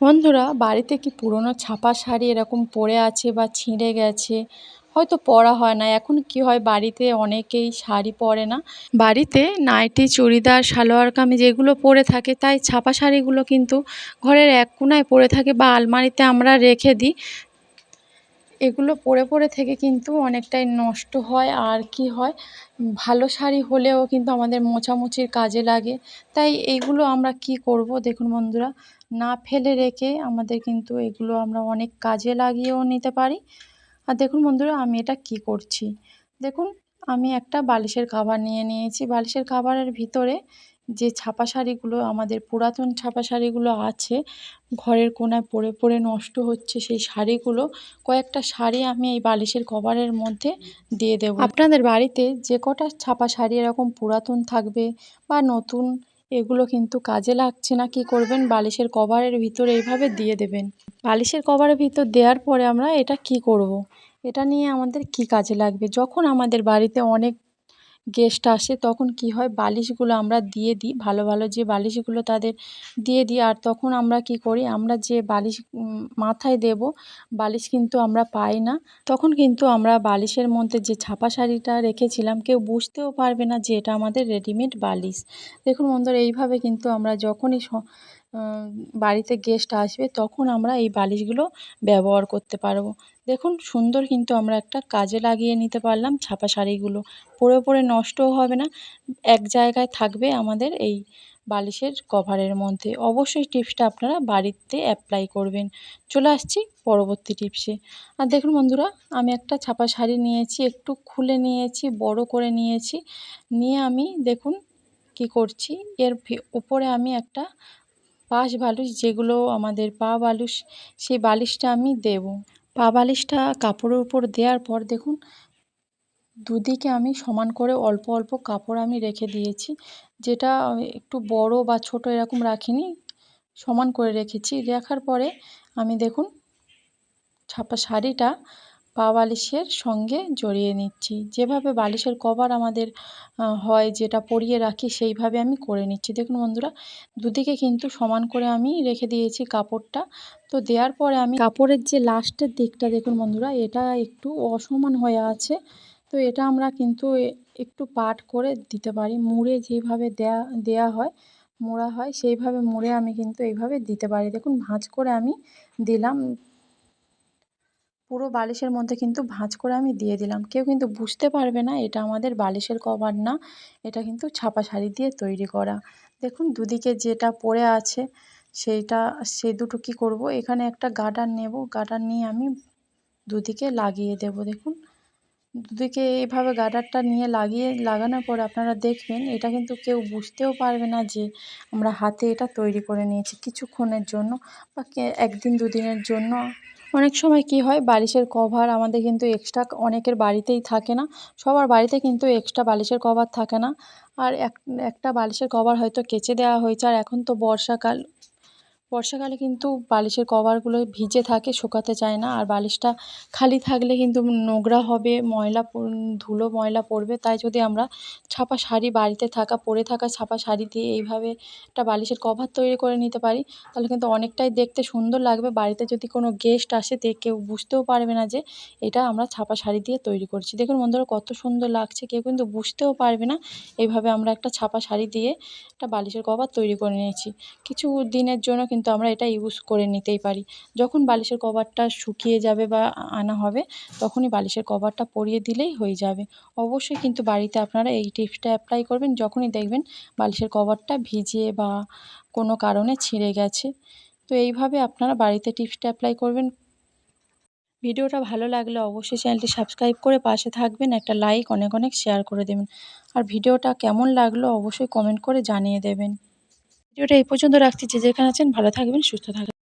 বন্ধুরা, বাড়িতে কি পুরনো ছাপা শাড়ি এরকম পড়ে আছে বা ছিঁড়ে গেছে, হয়তো পরা হয় না। এখন কি হয়, বাড়িতে অনেকেই শাড়ি পরে না, বাড়িতে নাইটি, চুড়িদার, সালোয়ার কামিজ এগুলো পরে থাকে। তাই ছাপা শাড়িগুলো কিন্তু ঘরের এক কোণায় পড়ে থাকে বা আলমারিতে আমরা রেখে দিই। এগুলো পরে পরে থেকে কিন্তু অনেকটাই নষ্ট হয়। আর কি হয়, ভালো শাড়ি হলেও কিন্তু আমাদের মোছামুছির কাজে লাগে। তাই এইগুলো আমরা কি করব, দেখুন বন্ধুরা, না ফেলে রেখে আমাদের কিন্তু এগুলো আমরা অনেক কাজে লাগিয়েও নিতে পারি। আর দেখুন বন্ধুরা, আমি এটা কি করছি, দেখুন, আমি একটা বালিশের কভার নিয়ে নিয়েছি। বালিশের কভারের ভিতরে যে ছাপা শাড়িগুলো, আমাদের পুরাতন ছাপা শাড়িগুলো আছে, ঘরের কোণায় পড়ে পড়ে নষ্ট হচ্ছে, সেই শাড়িগুলো, কয়েকটা শাড়ি আমি এই বালিশের কভারের মধ্যে দিয়ে দেব। আপনাদের বাড়িতে যে কটা ছাপা শাড়ি এরকম পুরাতন থাকবে বা নতুন, এগুলো কিন্তু কাজে লাগছে না, কি করবেন, বালিশের কভারের ভিতরে এইভাবে দিয়ে দেবেন। বালিশের কভারের ভিতর দেওয়ার পরে আমরা এটা কি করব, এটা নিয়ে আমাদের কি কাজে লাগবে, যখন আমাদের বাড়িতে অনেক গেস্ট আসে তখন কি হয়, বালিশগুলো আমরা দিয়ে দিই, ভালো ভালো যে বালিশগুলো তাদের দিয়ে দিই। আর তখন আমরা কি করি, আমরা যে বালিশ মাথায় দেব, বালিশ কিন্তু আমরা পাই না। তখন কিন্তু আমরা বালিশের মধ্যে যে ছাপা শাড়িটা রেখেছিলাম, কেউ বুঝতেও পারবে না যে এটা আমাদের রেডিমেড বালিশ। দেখুন বন্ধুরা, এইভাবে কিন্তু আমরা যখনই বাড়িতে গেস্ট আসবে তখন আমরা এই বালিশগুলো ব্যবহার করতে পারবো। দেখুন, সুন্দর কিন্তু আমরা একটা কাজে লাগিয়ে নিতে পারলাম ছাপা শাড়িগুলো। পরে পরে নষ্টও হবে না, এক জায়গায় থাকবে আমাদের এই বালিশের কভারের মধ্যে। অবশ্যই টিপসটা আপনারা বাড়িতে অ্যাপ্লাই করবেন। চলে আসছি পরবর্তী টিপসে। আর দেখুন বন্ধুরা, আমি একটা ছাপা শাড়ি নিয়েছি, একটু খুলে নিয়েছি, বড় করে নিয়েছি, নিয়ে আমি দেখুন কি করছি, এর উপরে আমি একটা পাশ বালিশ, যেগুলো আমাদের পা বালিশ, সেই বালিশটা আমি দেব। পা বালিশটা কাপড়ের উপর দেওয়ার পর দেখুন, দুদিকে আমি সমান করে অল্প অল্প কাপড় আমি রেখে দিয়েছি, যেটা একটু বড় বা ছোট এরকম রাখিনি, সমান করে রেখেছি। রাখার পরে আমি দেখুন ছাপা শাড়িটা পা বালিশের সঙ্গে জড়িয়ে নিচ্ছি। যেভাবে বালিশের কভার আমাদের হয়, যেটা পরিয়ে রাখি, সেইভাবে আমি করে নিচ্ছি। দেখুন বন্ধুরা, দুদিকে কিন্তু সমান করে আমি রেখে দিয়েছি কাপড়টা। তো দেওয়ার পরে আমি কাপড়ের যে লাস্টের দিকটা দেখুন বন্ধুরা, এটা একটু অসমান হয়ে আছে। তো এটা আমরা কিন্তু একটু পাট করে দিতে পারি, মুড়ে যেভাবে দেয়া হয়, মোড়া হয়, সেইভাবে মুড়ে আমি কিন্তু এইভাবে দিতে পারি। দেখুন, ভাঁজ করে আমি দিলাম, পুরো বালিশের মধ্যে কিন্তু ভাঁজ করে আমি দিয়ে দিলাম। কেউ কিন্তু বুঝতে পারবে না এটা আমাদের বালিশের কভার না, এটা কিন্তু ছাপা শাড়ি দিয়ে তৈরি করা। দেখুন, দুদিকে যেটা পড়ে আছে সেই দুটো কী করব, এখানে একটা গার্ডার নেব, গার্ডার নিয়ে আমি দুদিকে লাগিয়ে দেব। দেখুন, দুদিকে এইভাবে গার্ডারটা নিয়ে লাগানোর পর আপনারা দেখবেন, এটা কিন্তু কেউ বুঝতেও পারবে না যে আমরা হাতে এটা তৈরি করে নিয়েছি কিছুক্ষণের জন্য বা একদিন দুদিনের জন্য। অনেক সময় কি হয়, বালিশের কভার আমাদের কিন্তু এক্সট্রা অনেকের বাড়িতেই থাকে না, সবার বাড়িতে কিন্তু এক্সট্রা বালিশের কভার থাকে না। আর একটা বালিশের কভার হয়তো কেচে দেওয়া হয়েছে, আর এখন তো বর্ষাকালে কিন্তু বালিশের কভারগুলো ভিজে থাকে, শুকাতে চায় না। আর বালিশটা খালি থাকলে কিন্তু নোংরা হবে, ধুলো ময়লা পড়বে। তাই যদি আমরা ছাপা শাড়ি, বাড়িতে পরে থাকা ছাপা শাড়ি দিয়ে এইভাবে একটা বালিশের কভার তৈরি করে নিতে পারি, তাহলে কিন্তু অনেকটাই দেখতে সুন্দর লাগবে। বাড়িতে যদি কোনো গেস্ট আসে, কেউ বুঝতেও পারবে না যে এটা আমরা ছাপা শাড়ি দিয়ে তৈরি করছি। দেখুন বন্ধুরা, কত সুন্দর লাগছে, কেউ কিন্তু বুঝতেও পারবে না। এইভাবে আমরা একটা ছাপা শাড়ি দিয়ে একটা বালিশের কভার তৈরি করে নিয়েছি। কিছু দিনের জন্য কিন্তু আমরা এটা ইউজ করে নিতেই পারি। যখন বালিশের কভারটা শুকিয়ে যাবে বা আনা হবে, তখনই বালিশের কভারটা পরিয়ে দিলেই হয়ে যাবে। অবশ্যই কিন্তু বাড়িতে আপনারা এই টিপসটা অ্যাপ্লাই করবেন, যখনই দেখবেন বালিশের কভারটা ভিজে বা কোনো কারণে ছিঁড়ে গেছে। তো এইভাবে আপনারা বাড়িতে টিপসটা অ্যাপ্লাই করবেন। ভিডিওটা ভালো লাগলে অবশ্যই চ্যানেলটি সাবস্ক্রাইব করে পাশে থাকবেন, একটা লাইক, অনেক অনেক শেয়ার করে দেবেন। আর ভিডিওটা কেমন লাগলো অবশ্যই কমেন্ট করে জানিয়ে দেবেন। ভিডিওটা এই পর্যন্ত রাখছি, যে যেখানে আছেন ভালো থাকবেন, সুস্থ থাকবেন।